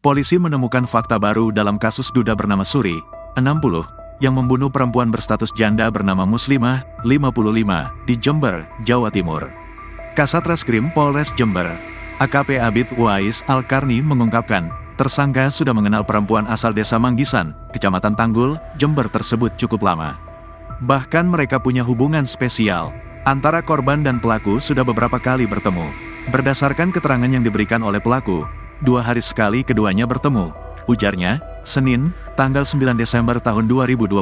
polisi menemukan fakta baru dalam kasus duda bernama Suri, 60, yang membunuh perempuan berstatus janda bernama Muslimah, 55, di Jember, Jawa Timur. Kasat Reskrim Polres Jember, AKP Abid Wais Al-Karni mengungkapkan, tersangka sudah mengenal perempuan asal desa Manggisan, Kecamatan Tanggul, Jember tersebut cukup lama. Bahkan mereka punya hubungan spesial. Antara korban dan pelaku sudah beberapa kali bertemu. Berdasarkan keterangan yang diberikan oleh pelaku, 2 hari sekali keduanya bertemu, ujarnya, Senin, tanggal 9 Desember tahun 2024.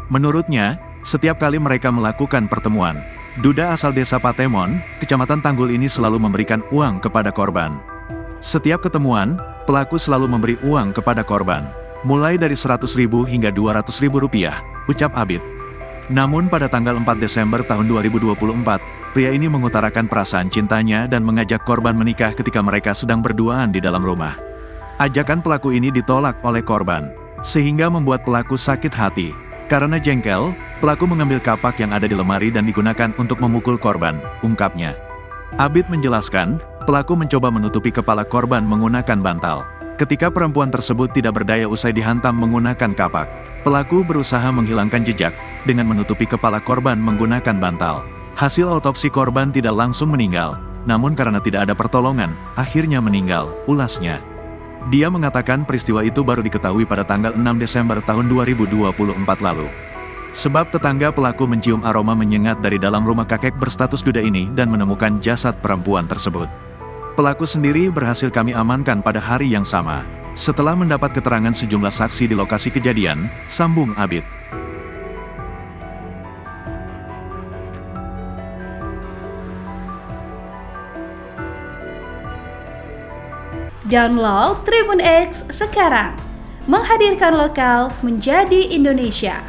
Menurutnya, setiap kali mereka melakukan pertemuan, duda asal desa Patemon, Kecamatan Tanggul ini selalu memberikan uang kepada korban. Setiap ketemuan, pelaku selalu memberi uang kepada korban, mulai dari 100.000 hingga 200.000 rupiah, ucap Abid. Namun pada tanggal 4 Desember tahun 2024, pria ini mengutarakan perasaan cintanya dan mengajak korban menikah ketika mereka sedang berduaan di dalam rumah. Ajakan pelaku ini ditolak oleh korban, sehingga membuat pelaku sakit hati. Karena jengkel, pelaku mengambil kapak yang ada di lemari dan digunakan untuk memukul korban, ungkapnya. Abid menjelaskan, pelaku mencoba menutupi kepala korban menggunakan bantal. Ketika perempuan tersebut tidak berdaya usai dihantam menggunakan kapak, pelaku berusaha menghilangkan jejak dengan menutupi kepala korban menggunakan bantal. Hasil otopsi korban tidak langsung meninggal, namun karena tidak ada pertolongan, akhirnya meninggal, ulasnya. Dia mengatakan peristiwa itu baru diketahui pada tanggal 6 Desember tahun 2024 lalu. Sebab tetangga pelaku mencium aroma menyengat dari dalam rumah kakek berstatus duda ini dan menemukan jasad perempuan tersebut. Pelaku sendiri berhasil kami amankan pada hari yang sama, setelah mendapat keterangan sejumlah saksi di lokasi kejadian, sambung Abid. Download Tribun X sekarang, menghadirkan lokal menjadi Indonesia.